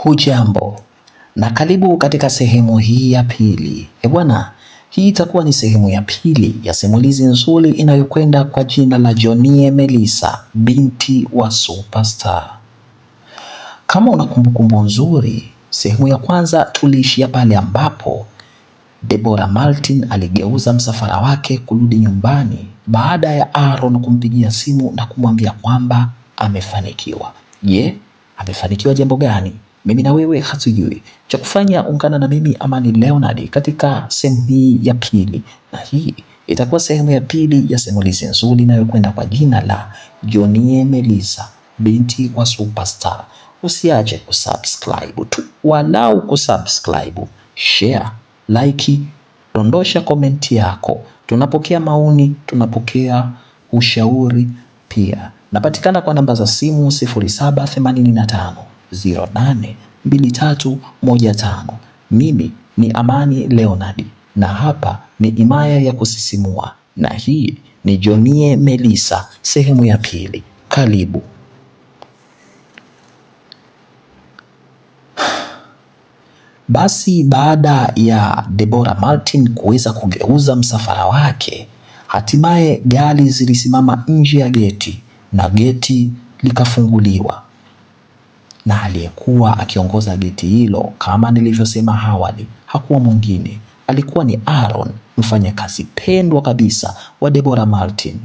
Hujambo na karibu katika sehemu hii ya pili. Bwana, hii itakuwa ni sehemu ya pili ya simulizi nzuri inayokwenda kwa jina la Johnny Melissa, binti wa superstar. Kama una kumbukumbu nzuri, sehemu ya kwanza tuliishia pale ambapo Deborah Martin aligeuza msafara wake kurudi nyumbani baada ya Aaron kumpigia simu na kumwambia kwamba amefanikiwa. Je, amefanikiwa jambo gani? Mimi na wewe hatujui. Cha kufanya ungana na mimi Amani Leonard katika sehemu hii ya pili, na hii itakuwa sehemu ya pili ya simulizi nzuri inayokwenda kwa jina la Johnny Melissa, binti wa superstar. Usiache kusubscribe tu, walau kusubscribe, share, like, dondosha komenti yako. Tunapokea maoni, tunapokea ushauri pia. Napatikana kwa namba za simu 0785 082315. Mimi ni Amani Leonard na hapa ni Himaya ya Kusisimua, na hii ni Johnny Melissa sehemu ya pili. Karibu. Basi baada ya Deborah Martin kuweza kugeuza msafara wake, hatimaye gari zilisimama nje ya geti na geti likafunguliwa, na aliyekuwa akiongoza geti hilo kama nilivyosema awali hakuwa mwingine, alikuwa ni Aaron, mfanyakazi pendwa kabisa wa Deborah Martin,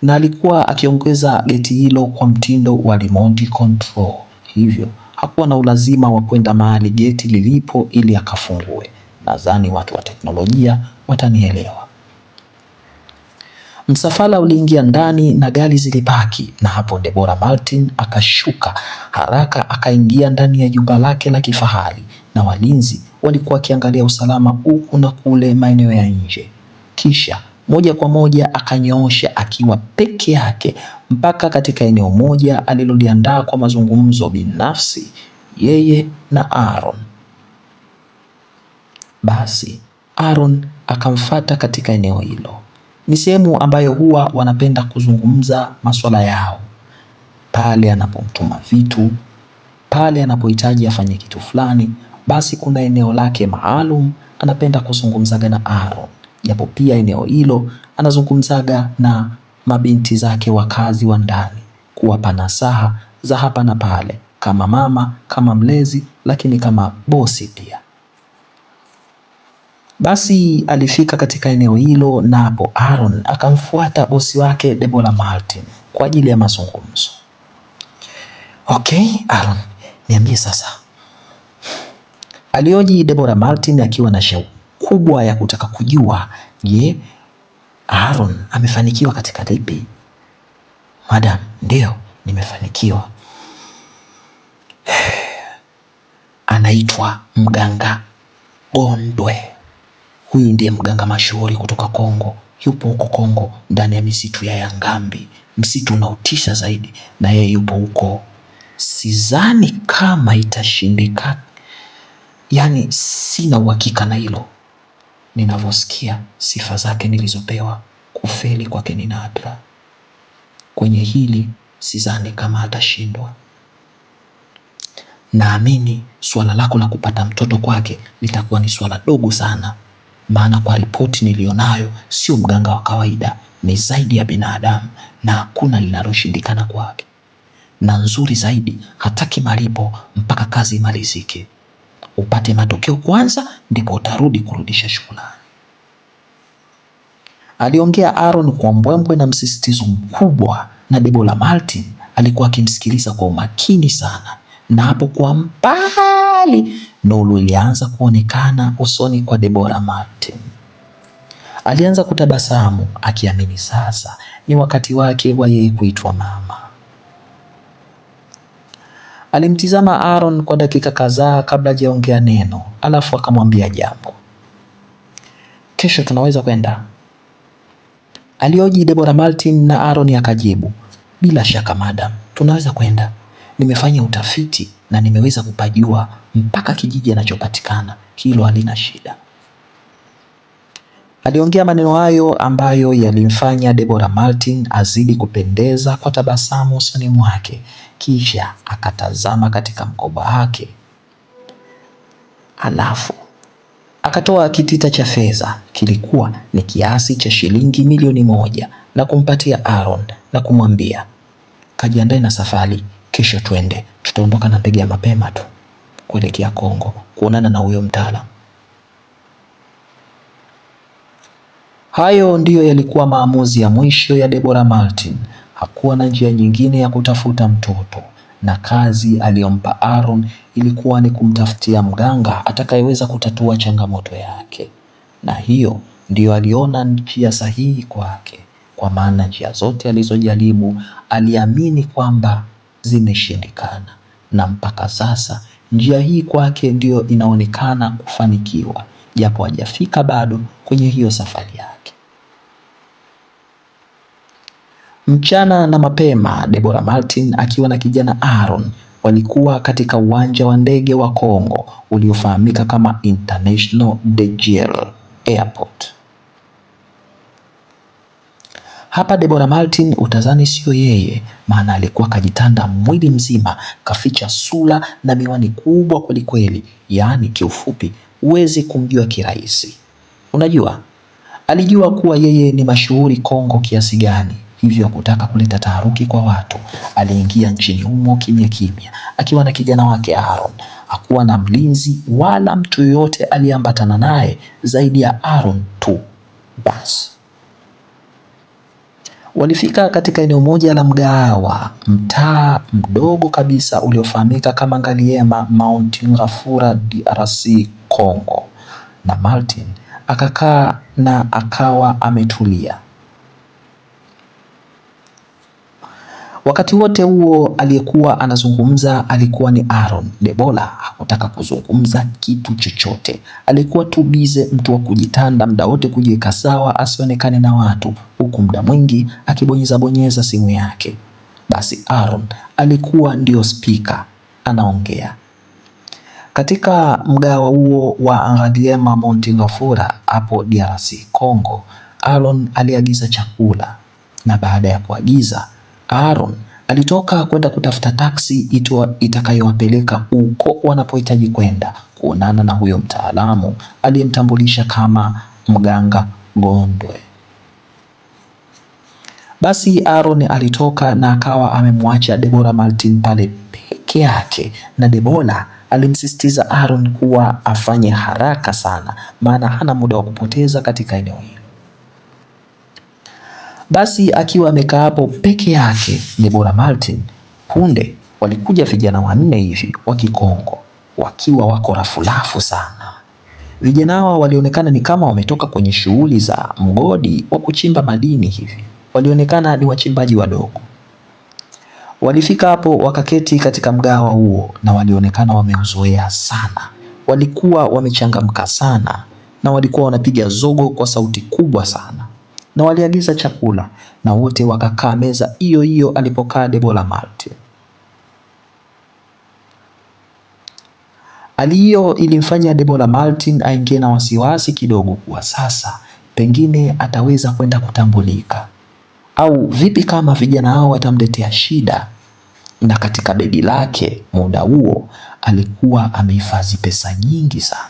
na alikuwa akiongeza geti hilo kwa mtindo wa remote control, hivyo hakuwa na ulazima wa kwenda mahali geti lilipo ili akafungue. Nadhani watu wa teknolojia watanielewa. Msafara uliingia ndani na gari zilipaki, na hapo Deborah Martin akashuka haraka akaingia ndani ya jumba lake la kifahari, na walinzi walikuwa wakiangalia usalama huku na kule maeneo ya nje. Kisha moja kwa moja akanyoosha akiwa peke yake mpaka katika eneo moja aliloliandaa kwa mazungumzo binafsi yeye na Aaron. Basi Aaron akamfuata katika eneo hilo. Ni sehemu ambayo huwa wanapenda kuzungumza masuala yao, pale anapomtuma vitu, pale anapohitaji afanye kitu fulani, basi kuna eneo lake maalum anapenda kuzungumzaga na Aaron. Japo pia eneo hilo anazungumzaga na mabinti zake wakazi wa ndani, kuwapa nasaha za hapa na pale, kama mama, kama mlezi, lakini kama bosi pia. Basi alifika katika eneo hilo, na hapo Aaron akamfuata bosi wake Deborah Martin kwa ajili ya mazungumzo. Okay, Aaron, niambie sasa. Alioji Deborah Martin akiwa na shauku kubwa ya kutaka kujua, je, Aaron amefanikiwa katika lipi? Madam, ndio, nimefanikiwa. Anaitwa mganga Gondwe. Huyu ndiye mganga mashuhuri kutoka Kongo. Yupo huko Kongo ndani ya misitu ya Yangambi, msitu unaotisha zaidi, na yeye yupo huko. Sidhani kama itashindikana, yani sina uhakika na hilo. Ninavyosikia sifa zake nilizopewa, kufeli kwake ni nadra. Kwenye hili sidhani kama atashindwa. Naamini swala lako la kupata mtoto kwake litakuwa ni swala dogo sana, maana kwa ripoti nilionayo sio mganga wa kawaida, ni zaidi ya binadamu, na hakuna linaloshindikana kwake. Na nzuri zaidi, hataki malipo mpaka kazi imalizike. Upate matokeo kwanza, ndipo utarudi kurudisha shukrani. Aliongea Aaron kwa mbwembwe na msisitizo mkubwa, na Deborah Martin alikuwa akimsikiliza kwa umakini sana. Na hapo kwa mbali nuru ilianza kuonekana usoni kwa Deborah Martin. Alianza kutabasamu akiamini sasa ni wakati wake wa yeye kuitwa mama. Alimtizama Aaron kwa dakika kadhaa kabla hajaongea neno, alafu akamwambia jambo. Kesho tunaweza kwenda? Alioji Deborah Martin, na Aaron akajibu, bila shaka madam, tunaweza kwenda. Nimefanya utafiti na nimeweza kupajua mpaka kijiji anachopatikana, hilo halina shida. Aliongea maneno hayo ambayo yalimfanya Deborah Martin azidi kupendeza kwa tabasamu usoni mwake, kisha akatazama katika mkoba wake, alafu akatoa kitita cha fedha. Kilikuwa ni kiasi cha shilingi milioni 1 na kumpatia Aaron na kumwambia, kajiandae na safari, kesho twende, tutaondoka na ndege ya mapema tu kuelekea Kongo kuonana na huyo mtaalamu. Hayo ndiyo yalikuwa maamuzi ya mwisho ya Deborah Martin. Hakuwa na njia nyingine ya kutafuta mtoto, na kazi aliyompa Aaron ilikuwa ni kumtafutia mganga atakayeweza kutatua changamoto yake, na hiyo ndiyo aliona njia sahihi kwake, kwa maana njia zote alizojaribu aliamini kwamba zimeshindikana, na mpaka sasa njia hii kwake ndiyo inaonekana kufanikiwa, japo hajafika bado kwenye hiyo safari yake. Mchana na mapema, Deborah Martin akiwa na kijana Aaron walikuwa katika uwanja wa ndege wa Kongo uliofahamika kama International de Gaulle Airport. Hapa Deborah Martin utazani sio yeye, maana alikuwa kajitanda mwili mzima, kaficha sura na miwani kubwa kwelikweli, yaani kiufupi huwezi kumjua kirahisi. Unajua, alijua kuwa yeye ni mashuhuri Kongo kiasi gani, hivyo kutaka kuleta taharuki kwa watu. Aliingia nchini humo kimya kimya akiwa na kijana wake Aaron. Hakuwa na mlinzi wala mtu yoyote aliyeambatana naye zaidi ya Aaron tu basi. Walifika katika eneo moja la mgahawa, mtaa mdogo kabisa uliofahamika kama Ngaliema, Mount Ngafura, DRC Congo, na Martin akakaa na akawa ametulia. Wakati wote huo aliyekuwa anazungumza alikuwa ni Aaron. Deborah hakutaka kuzungumza kitu chochote, alikuwa tu bize, mtu wa kujitanda muda wote, kujiweka sawa asionekane na watu, huku muda mwingi akibonyeza simu yake. Basi Aaron alikuwa ndio speaker anaongea. Katika mgawa huo wa Ngaliema Mount Ngafura hapo DRC Congo, Aaron aliagiza chakula, na baada ya kuagiza, Aaron alitoka kwenda kutafuta taksi itakayowapeleka huko wanapohitaji kwenda kuonana na huyo mtaalamu aliyemtambulisha kama mganga Gondwe. Basi Aaron alitoka na akawa amemwacha Deborah Martin pale peke yake, na Deborah alimsisitiza Aaron kuwa afanye haraka sana, maana hana muda wa kupoteza katika eneo hilo. Basi akiwa amekaa hapo peke yake Deborah Martin, punde walikuja vijana 4 hivi wa Kikongo wakiwa wako rafulafu sana. Vijana hawa walionekana ni kama wametoka kwenye shughuli za mgodi wa kuchimba madini hivi. Walionekana ni wachimbaji wadogo. Walifika hapo wakaketi katika mgawa huo, na walionekana wameuzoea sana. Walikuwa wamechangamka sana na walikuwa wanapiga zogo kwa sauti kubwa sana, na waliagiza chakula na wote wakakaa meza hiyo hiyo alipokaa Deborah Martin. Aliyo ilimfanya Deborah Martin aingie na wasiwasi kidogo kuwa sasa pengine ataweza kwenda kutambulika, au vipi kama vijana hao watamletea shida. Na katika begi lake muda huo alikuwa amehifadhi pesa nyingi sana.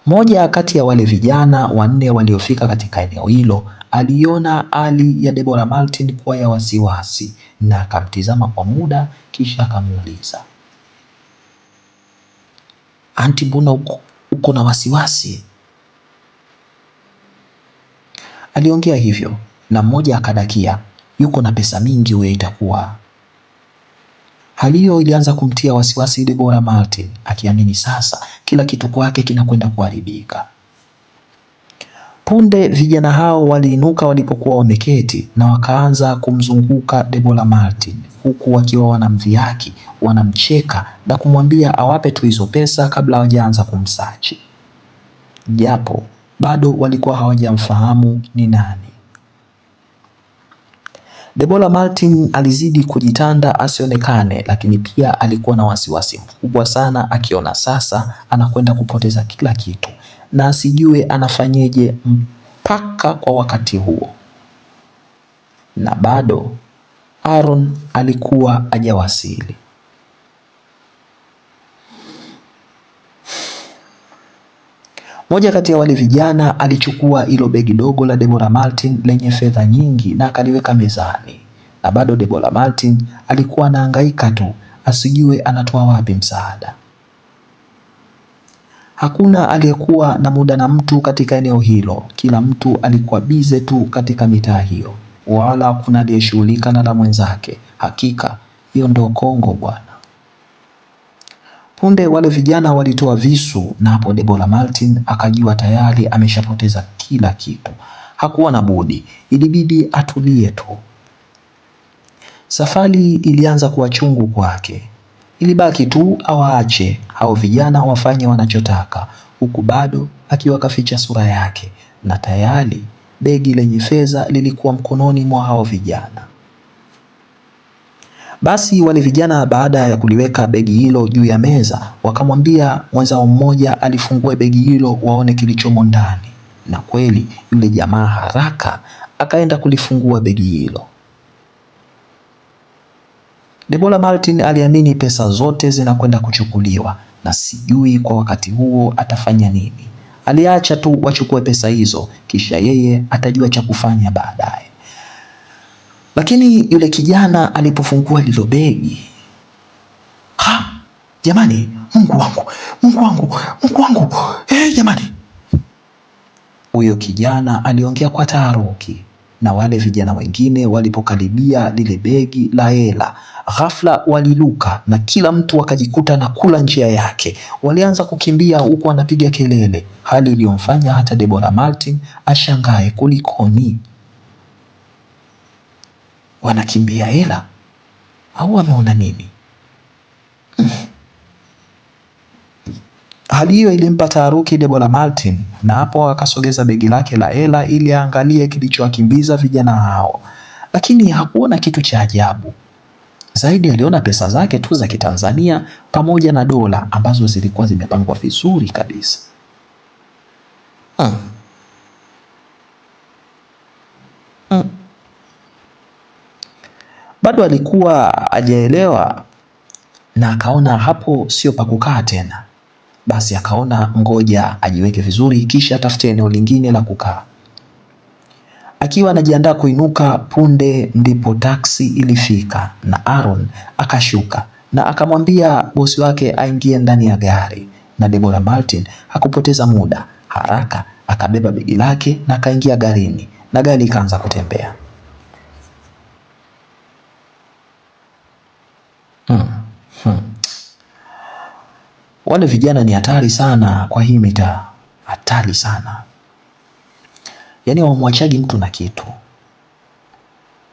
Moja kati ya wale vijana 4 waliofika katika eneo hilo aliona hali ya Deborah Martin kuwa ya wasiwasi, na akamtizama kwa muda, kisha akamuuliza, "Anti, mbona uko na wasiwasi?" Aliongea hivyo na mmoja akadakia, "Yuko na pesa mingi wewe itakuwa." Hali hiyo ilianza kumtia wasiwasi Deborah Martin, akiamini sasa kila kitu kwake kinakwenda kuharibika. Punde vijana hao waliinuka walipokuwa wameketi na wakaanza kumzunguka Deborah Martin, huku wakiwa wanamdhihaki, wanamcheka na kumwambia awape tu hizo pesa kabla hawajaanza kumsachi, japo bado walikuwa hawajamfahamu ni nani. Deborah Martin alizidi kujitanda asionekane, lakini pia alikuwa na wasiwasi mkubwa sana, akiona sasa anakwenda kupoteza kila kitu. na asijue anafanyeje mpaka kwa wakati huo. Na bado Aaron alikuwa hajawasili. Moja kati ya wale vijana alichukua hilo begi dogo la Deborah Martin lenye fedha nyingi na akaliweka mezani. Na bado Deborah Martin alikuwa anahangaika tu, asijue anatoa wapi msaada. Hakuna aliyekuwa na muda na mtu katika eneo hilo. Kila mtu alikuwa bize tu katika mitaa hiyo, wala hakuna aliyeshughulika na la mwenzake. Hakika hiyo ndio Kongo bwana. Punde wale vijana walitoa visu, na hapo Deborah Martin akajua tayari ameshapoteza kila kitu. Hakuwa na budi, ilibidi atulie tu. Safari ilianza kuwa chungu kwake. Ilibaki tu awaache hao vijana wafanye wanachotaka, huku bado akiwa kaficha sura yake, na tayari begi lenye fedha lilikuwa mkononi mwa hao vijana. Basi wale vijana baada ya kuliweka begi hilo juu ya meza, wakamwambia mwenzao mmoja alifungue begi hilo waone kilichomo ndani. Na kweli yule jamaa haraka akaenda kulifungua begi hilo. Deborah Martin aliamini pesa zote zinakwenda kuchukuliwa, na sijui kwa wakati huo atafanya nini. Aliacha tu wachukue pesa hizo, kisha yeye atajua cha kufanya baadaye. Lakini yule kijana alipofungua lilo begi, jamani, Mungu wangu, jamani. Huyo kijana aliongea kwa taharuki, na wale vijana wengine walipokaribia lile begi la hela, ghafla waliluka na kila mtu akajikuta na kula njia yake. Walianza kukimbia huku wanapiga kelele, hali iliyomfanya hata Deborah Martin ashangae kulikoni. Wanakimbia hela au wameona nini? Hali hiyo ilimpa taharuki Deborah Martin, na hapo akasogeza begi lake la hela ili aangalie kilichowakimbiza vijana hao, lakini hakuona kitu cha ajabu. Zaidi aliona pesa zake tu za Kitanzania pamoja na dola ambazo zilikuwa zimepangwa vizuri kabisa. Bado alikuwa hajaelewa, na akaona hapo sio pa kukaa tena. Basi akaona ngoja ajiweke vizuri kisha atafute eneo lingine la kukaa. Akiwa anajiandaa kuinuka, punde ndipo taksi ilifika na Aaron akashuka na akamwambia bosi wake aingie ndani ya gari. Na Deborah Martin hakupoteza muda, haraka akabeba begi lake na akaingia garini, na gari ikaanza kutembea. Wale vijana ni hatari sana kwa hii mitaa, hatari sana. Yaani wamwachaji mtu na kitu.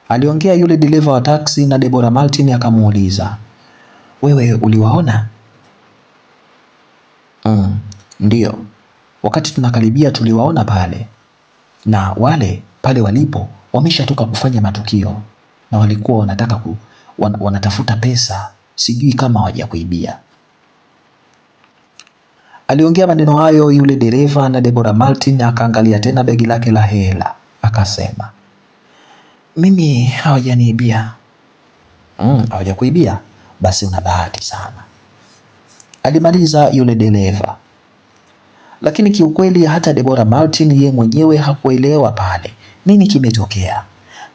Aliongea yule dereva wa taksi na Deborah Martin akamuuliza, wewe uliwaona? Ndio. Wakati tunakaribia tuliwaona pale, na wale pale walipo wameshatoka kufanya matukio, na walikuwa wanataka wanatafuta pesa, sijui kama hawajakuibia. Aliongea maneno hayo yule dereva, na Deborah Martin akaangalia tena begi lake la hela akasema, mimi hawajaniibia. Hawajakuibia? Basi una bahati sana, alimaliza yule dereva. Lakini kiukweli hata Deborah Martin yeye mwenyewe hakuelewa pale nini kimetokea.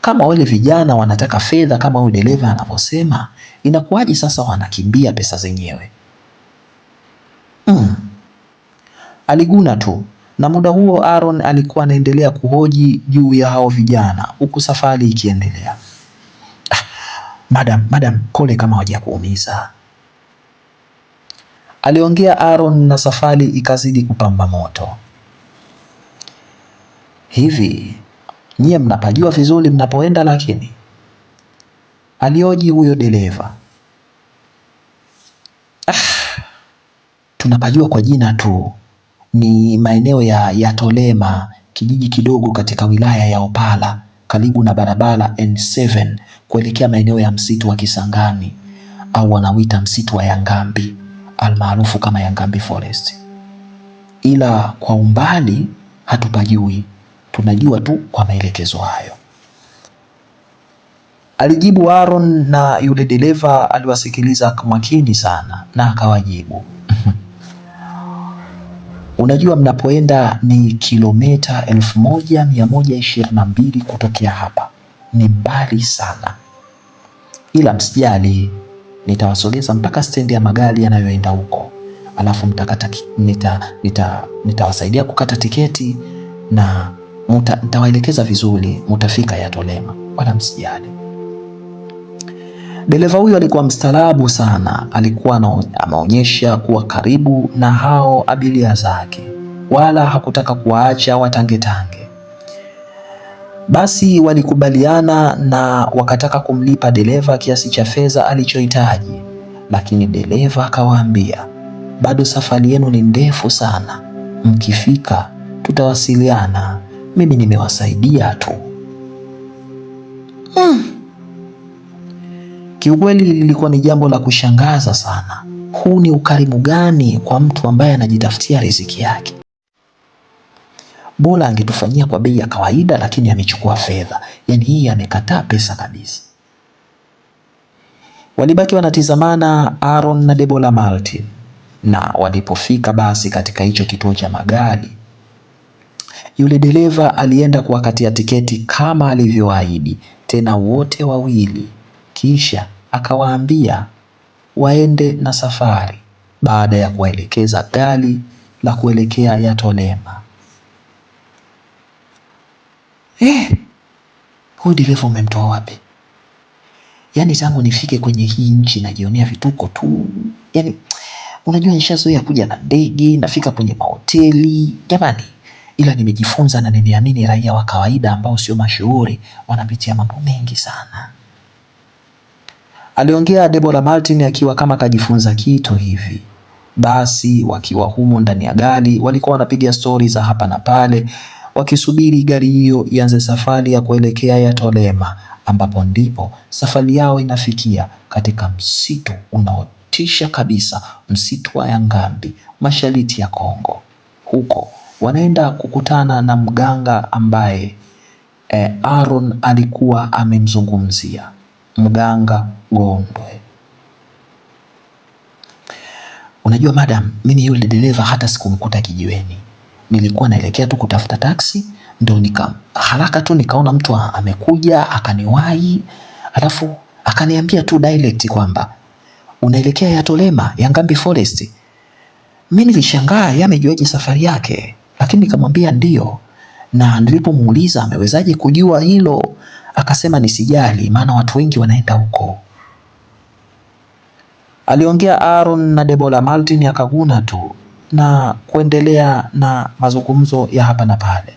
Kama wale vijana wanataka fedha kama yule dereva anavyosema, inakuwaje sasa wanakimbia pesa zenyewe? Aliguna tu, na muda huo Aaron alikuwa anaendelea kuhoji juu ya hao vijana huku safari ikiendelea. Madam, pole kama hawajakuumiza, aliongea Aaron, na safari ikazidi kupamba moto. Hivi nyie mnapajua vizuri mnapoenda? Lakini alioji huyo dereva. Tunapajua kwa jina tu, ni maeneo ya Tolema, kijiji kidogo katika wilaya ya Opala, karibu na barabara N7 kuelekea maeneo ya msitu wa Kisangani, au wanawita msitu wa Yangambi almaarufu kama Yangambi Forest. ila kwa umbali hatupajui, tunajua tu kwa maelekezo hayo, alijibu Aaron, na yule dereva aliwasikiliza kwa makini sana na akawajibu unajua mnapoenda ni kilomita 1122 kutokea hapa, ni mbali sana, ila msijali, nitawasogeza mpaka stendi ya magari yanayoenda huko, alafu nitawasaidia kukata tiketi na nitawaelekeza vizuri, mutafika Yatolema, wala msijali. Dereva huyo alikuwa mstaarabu sana, alikuwa anaonyesha kuwa karibu na hao abiria zake, wala hakutaka kuwaacha watangetange. Basi walikubaliana na wakataka kumlipa dereva kiasi cha fedha alichohitaji, lakini dereva akawaambia, bado safari yenu ni ndefu sana, mkifika tutawasiliana, mimi nimewasaidia tu. Kiukweli lilikuwa ni jambo la kushangaza sana. Huu ni ukarimu gani kwa mtu ambaye anajitafutia riziki yake? Bora angetufanyia kwa bei ya kawaida, lakini amechukua fedha. Yaani hii amekataa pesa kabisa. Walibaki wanatizamana Aaron na Debora Martin, na walipofika basi katika hicho kituo cha magari, yule dereva alienda kuwakatia tiketi kama alivyoahidi, tena wote wawili, kisha akawaambia waende na safari baada ya kuwaelekeza gari la kuelekea Yatolema. Huyu dereva umemtoa wapi? Yaani tangu nifike kwenye hii nchi najionea vituko tu. Yaani unajua nishazoea kuja na ndege, nafika kwenye mahoteli, jamani. Ila nimejifunza na nimeamini raia wa kawaida ambao sio mashuhuri wanapitia mambo mengi sana. Aliongea Debora Martin akiwa kama kajifunza kitu hivi. Basi wakiwa humo ndani ya gari walikuwa wanapiga stori za hapa na pale, wakisubiri gari hiyo ianze safari ya kuelekea Yatolema, ambapo ndipo safari yao inafikia katika msitu unaotisha kabisa, msitu wa Yangambi, mashariki ya Kongo. Huko wanaenda kukutana na mganga ambaye Aaron alikuwa amemzungumzia, mganga Gondwe. Unajua madam, mimi yule dereva hata sikumkuta kijiweni. Nilikuwa naelekea tu kutafuta taksi, ndio haraka tu nikaona mtu amekuja akaniwahi, alafu akaniambia tu direct kwamba unaelekea Yatolema, Yangambi Forest. Mimi nilishangaa yeye amejuaje safari yake, lakini nikamwambia ndio, na nilipomuuliza amewezaje kujua hilo, akasema nisijali, maana watu wengi wanaenda huko. Aliongea Aaron na Debora Martin akaguna tu na kuendelea na mazungumzo ya hapa na pale.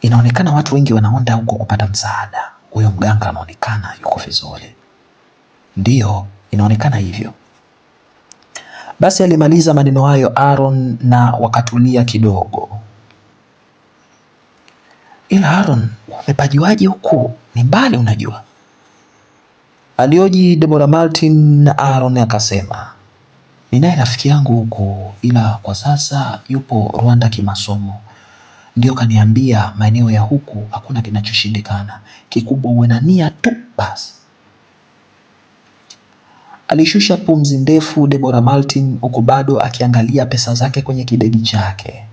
Inaonekana watu wengi wanaenda huko kupata msaada. Huyo mganga anaonekana yuko vizuri. Ndiyo, inaonekana hivyo. Basi alimaliza maneno hayo Aaron na wakatulia kidogo. Ila Aaron, umepajuaje huku? Ni mbali unajua. Alioji Debora Martin na Aaron akasema, ninaye rafiki yangu huku, ila kwa sasa yupo Rwanda kimasomo. Ndio kaniambia maeneo ya huku hakuna kinachoshindikana, kikubwa uwe na nia tu basi. Alishusha pumzi ndefu Debora Martin, huku bado akiangalia pesa zake kwenye kibegi chake.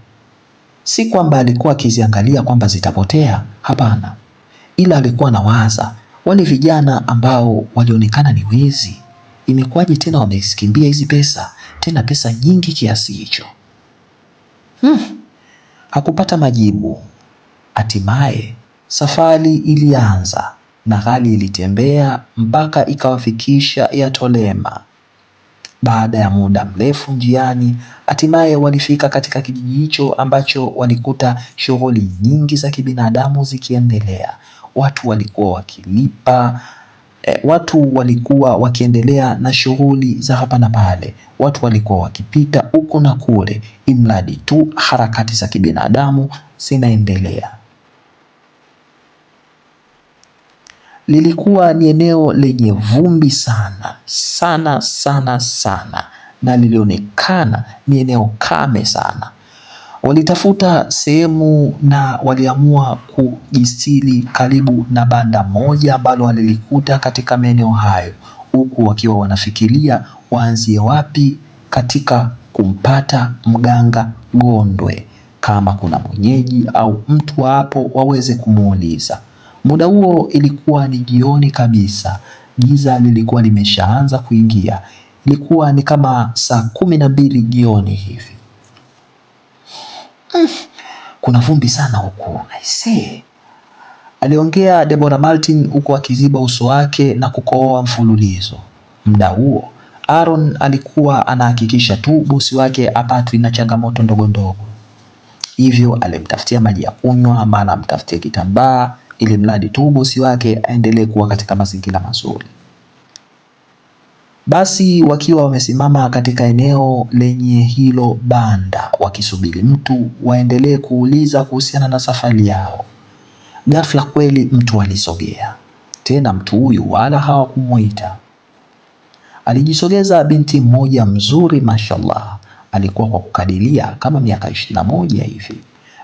Si kwamba alikuwa akiziangalia kwamba zitapotea, hapana, ila alikuwa anawaza wale vijana ambao walionekana ni wezi, imekuwaje tena wamezikimbia hizi pesa, tena pesa nyingi kiasi hicho? Hakupata majibu. Hatimaye safari ilianza na gari ilitembea mpaka ikawafikisha Yatolema. Baada ya muda mrefu njiani, hatimaye walifika katika kijiji hicho ambacho walikuta shughuli nyingi za kibinadamu zikiendelea. Watu walikuwa wakilipa, watu walikuwa wakiendelea na shughuli za hapa na pale. Watu walikuwa wakipita huko na kule, imradi tu harakati za kibinadamu zinaendelea. Lilikuwa ni eneo lenye vumbi sana sana sana sana, na lilionekana ni eneo kame sana. Walitafuta sehemu na waliamua kujistiri karibu na banda moja ambalo walilikuta katika maeneo hayo, huku wakiwa wanafikiria waanzie wapi katika kumpata mganga Gondwe, kama kuna mwenyeji au mtu hapo waweze kumuuliza. Muda huo ilikuwa ni jioni kabisa, giza lilikuwa limeshaanza kuingia. Ilikuwa ni kama saa 12 jioni hivi. Kuna vumbi sana huko, I see, aliongea Deborah Martin huku akiziba uso wake na kukohoa mfululizo. Muda huo Aaron alikuwa anahakikisha tu bosi wake apatwi na changamoto ndogo ndogo, hivyo alimtafutia maji ya kunywa, mara amtafutie kitambaa, ili mradi tu bosi wake aendelee kuwa katika mazingira mazuri. Basi wakiwa wamesimama katika eneo lenye hilo banda wakisubiri mtu waendelee kuuliza kuhusiana na safari yao, ghafla kweli mtu alisogea. Tena mtu huyu wala hawakumuita. Alijisogeza binti mmoja mzuri, mashallah, alikuwa kwa kukadiria kama miaka 21 hivi.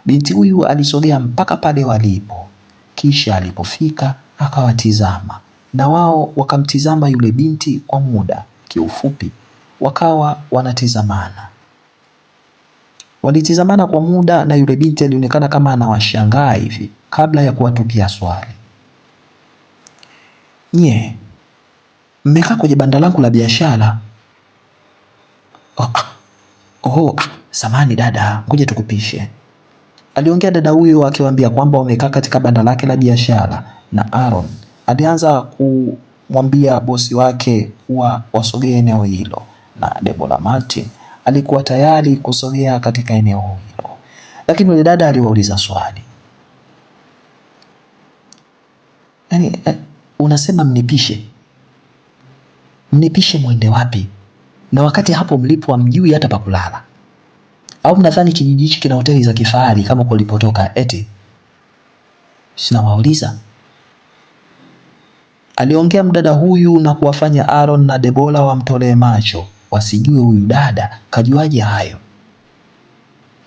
Binti huyu alisogea mpaka pale walipo, kisha alipofika akawatizama na wao wakamtizama yule binti kwa muda. Kiufupi wakawa wanatizamana. Walitizamana kwa muda na yule binti alionekana kama anawashangaa hivi kabla ya kuwatupia swali. Nye, mmekaa kwenye banda langu la biashara? Samahani dada, ngoja tukupishe, aliongea dada huyo akiwaambia kwamba wamekaa katika banda lake la biashara, na Aaron alianza kumwambia bosi wake kuwa wasogee eneo hilo, na Deborah Martin alikuwa tayari kusogea katika eneo hilo. Lakini yule dada aliwauliza swali. Yaani, unasema mnipishe? Mnipishe mwende wapi? Na wakati hapo mlipo hamjui hata pa kulala? Au mnadhani kijiji hichi kina hoteli za kifahari kama kulipotoka eti? Sinawauliza. Aliongea mdada huyu na kuwafanya Aaron na Deborah wamtolee macho, wasijue huyu dada kajuaje hayo.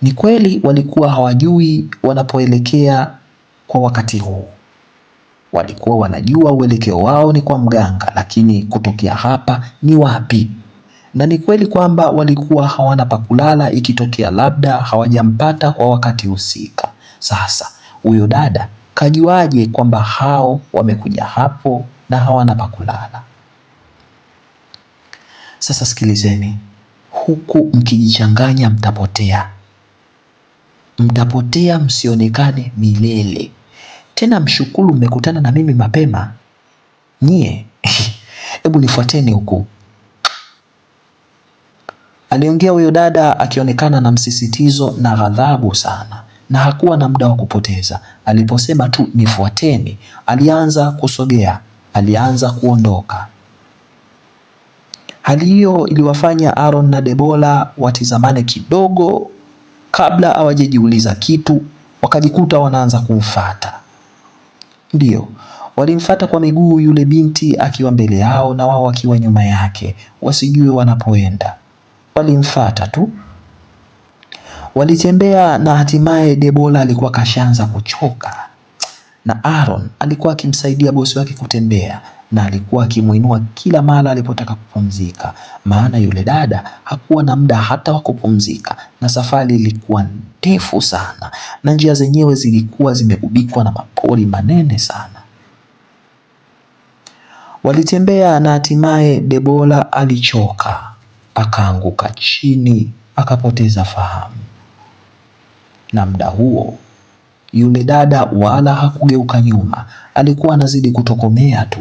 Ni kweli walikuwa hawajui wanapoelekea kwa wakati huu. Walikuwa wanajua uelekeo wao ni kwa mganga, lakini kutokea hapa ni wapi? Na ni kweli kwamba walikuwa hawana pa kulala ikitokea labda hawajampata kwa wakati husika. Sasa huyo dada kajuaje kwamba hao wamekuja hapo na hawana pa kulala? Sasa sikilizeni, huku mkijichanganya mtapotea. Mtapotea, msionekane milele. Tena mshukuru mmekutana na mimi mapema. Nyie, hebu nifuateni huku, aliongea huyo dada akionekana na msisitizo na ghadhabu sana, na hakuwa na muda wa kupoteza. Aliposema tu nifuateni, alianza kusogea, alianza kuondoka. Hali hiyo iliwafanya Aaron na Deborah watizamane kidogo kabla hawajajiuliza kitu, wakajikuta wanaanza kumfuata. Ndio, walimfuata kwa miguu, yule binti akiwa mbele yao na wao wakiwa nyuma yake, wasijue wanapoenda. Walimfuata tu. Walitembea na hatimaye Deborah alikuwa kashaanza kuchoka, na Aaron alikuwa akimsaidia bosi wake kutembea, na alikuwa akimuinua kila mara alipotaka kupumzika, maana yule dada hakuwa na muda hata wa kupumzika, na safari ilikuwa ndefu sana, na njia zenyewe zilikuwa zimegubikwa na mapori manene sana. Walitembea na hatimaye Deborah alichoka, akaanguka chini, akapoteza fahamu. Na muda huo yule dada wala hakugeuka nyuma, alikuwa anazidi kutokomea tu.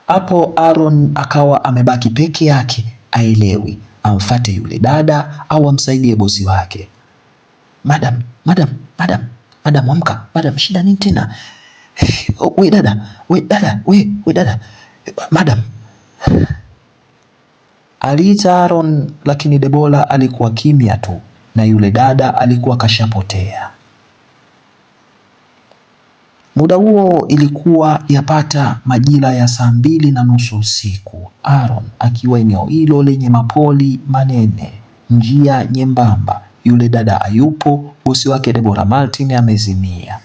Hapo Aaron akawa amebaki peke yake, aelewi amfate yule dada au amsaidie bosi wake. Madam, amka. Madam, shida nini tena? We dada. Madam. Aliita Aaron, lakini Deborah alikuwa kimya tu, na yule dada alikuwa kashapotea. Muda huo ilikuwa yapata majira ya 2:30 usiku. Aaron akiwa eneo hilo lenye mapoli manene, njia nyembamba. Yule dada hayupo, bosi wake Deborah Martin amezimia.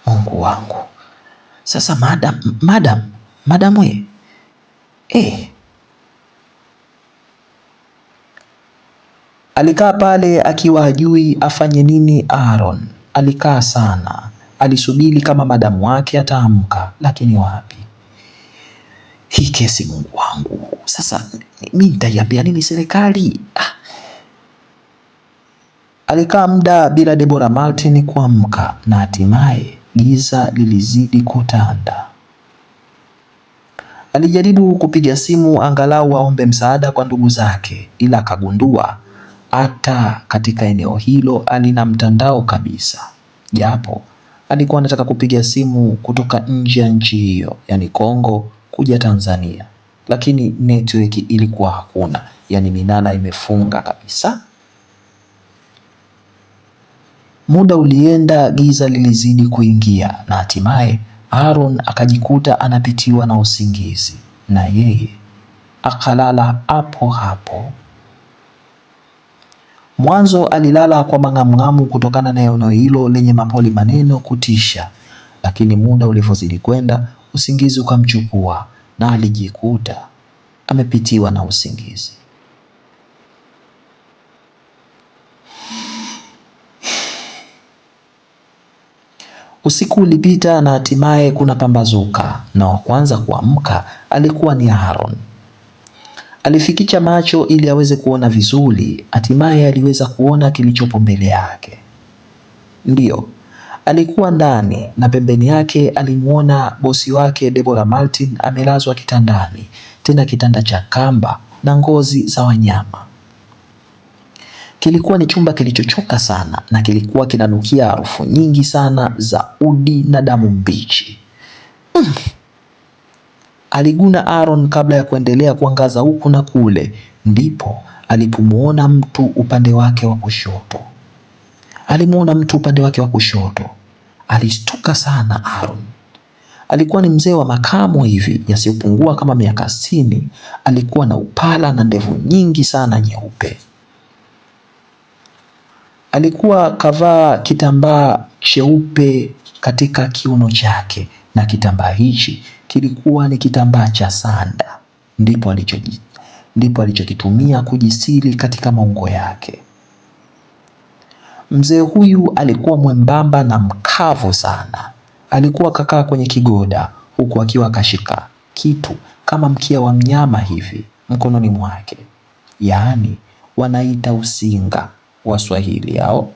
Mungu wangu. Sasa madam we. Alikaa pale akiwa hajui afanye nini. Aaron alikaa sana, alisubiri kama madamu wake ataamka, lakini wapi. Hii kesi, Mungu wangu, sasa mimi nitaiambia nini serikali? Alikaa muda bila Deborah Martin kuamka, na hatimaye giza lilizidi kutanda. Alijaribu kupiga simu angalau aombe msaada kwa ndugu zake, ila akagundua hata katika eneo hilo alina mtandao kabisa, japo alikuwa anataka kupiga simu kutoka nje ya nchi hiyo, yani Kongo kuja Tanzania, lakini network ilikuwa hakuna, yani minara imefunga kabisa. Muda ulienda, giza lilizidi kuingia, na hatimaye Aaron akajikuta anapitiwa na usingizi, na yeye akalala hapo hapo. Mwanzo alilala kwa mang'amung'amu kutokana na eneo hilo lenye mapoli maneno kutisha, lakini muda ulivyozidi kwenda, usingizi ukamchukua na alijikuta amepitiwa na usingizi. Usiku ulipita na hatimaye kuna pambazuka, na wa kwanza kuamka alikuwa ni Aaron. Alifikicha macho ili aweze kuona vizuri, hatimaye aliweza kuona kilichopo mbele yake. Ndiyo, alikuwa ndani, na pembeni yake alimuona bosi wake Deborah Martin amelazwa kitandani, tena kitanda cha kamba na ngozi za wanyama. Kilikuwa ni chumba kilichochoka sana, na kilikuwa kinanukia harufu nyingi sana za udi na damu mbichi. Aliguna Aaron kabla ya kuendelea kuangaza huku na kule, ndipo alipomuona mtu upande wake wa kushoto. Alishtuka sana Aaron. Alikuwa ni mzee wa makamo hivi, yasiyopungua kama miaka 60. Alikuwa na upala na ndevu nyingi sana nyeupe. Alikuwa kavaa kitambaa cheupe katika kiuno chake, na kitambaa hichi kilikuwa ni kitambaa cha sanda. Ndipo alichokitumia kujisiri katika maungo yake. Mzee huyu alikuwa mwembamba na mkavu sana. Alikuwa kakaa kwenye kigoda, huku akiwa akashika kitu kama mkia wa mnyama hivi mkononi mwake, yaani wanaita usinga Waswahili hao.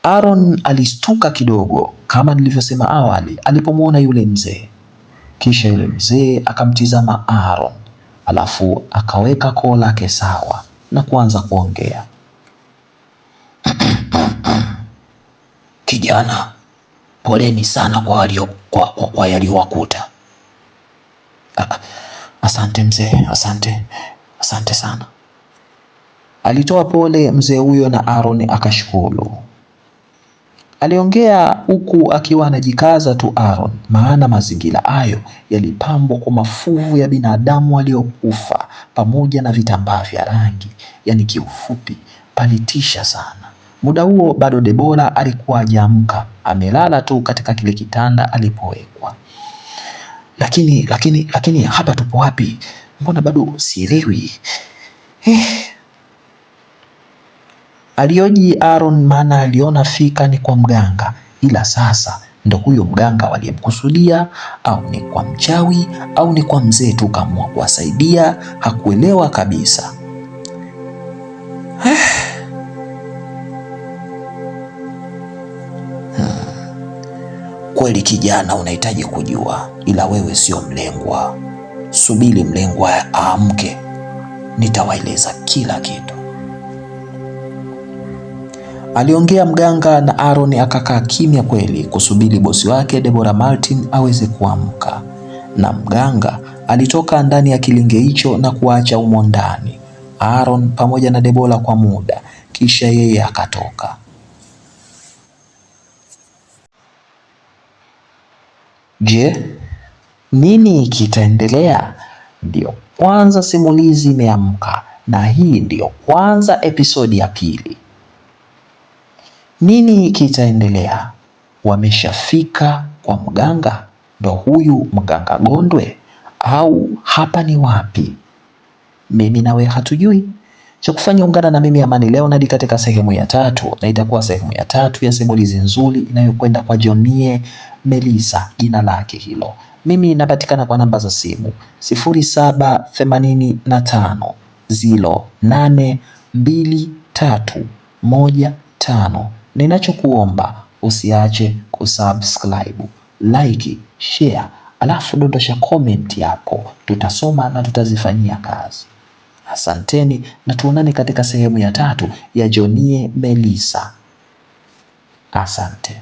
Aaron alistuka kidogo kama nilivyosema awali alipomuona yule mzee. Kisha yule mzee akamtizama Aaron, alafu akaweka koo lake sawa na kuanza kuongea. Kijana, poleni sana kwa yaliyowakuta. Asante mzee, asante sana. Alitoa pole mzee huyo na Aaron akashukuru. Aliongea huku akiwa anajikaza tu Aaron, maana mazingira hayo yalipambwa kwa mafuvu ya binadamu waliokufa pamoja na vitambaa vya rangi, yani kiufupi palitisha sana. Muda huo bado Deborah alikuwa hajaamka, amelala tu katika kile kitanda alipowekwa. Lakini hapa tupo wapi? Mbona bado sielewi? Alioji Aaron, maana aliona fika ni kwa mganga, ila sasa ndo huyo mganga waliyemkusudia, au ni kwa mchawi, au ni kwa mzee tu kaamua kuwasaidia, hakuelewa kabisa. Kweli kijana, unahitaji kujua, ila wewe sio mlengwa. Subiri mlengwa aamke, nitawaeleza kila kitu. Aliongea mganga, na Aaron akakaa kimya kweli kusubiri bosi wake Deborah Martin aweze kuamka. Na mganga alitoka ndani ya kilinge hicho na kuacha umo ndani. Aaron pamoja na Debora kwa muda, kisha yeye akatoka. Je, nini kitaendelea? Ndiyo kwanza simulizi imeamka, na hii ndiyo kwanza episodi ya pili. Nini kitaendelea? Wameshafika kwa mganga? Ndo huyu mganga Gondwe au hapa ni wapi? Mimi nawe hatujui. Cha kufanya ungana na mimi Amani Leonard katika sehemu ya 3, na itakuwa sehemu ya 3 ya simulizi nzuri inayokwenda kwa Johnny Melissa, jina lake hilo. Mimi napatikana kwa namba za simu 0785 082315. Ninachokuomba usiache kusubscribe, like, share, alafu dondosha comment yako, tutasoma na tutazifanyia kazi. Asanteni na tuonane katika sehemu ya 3 ya Johnny Melissa. Asante.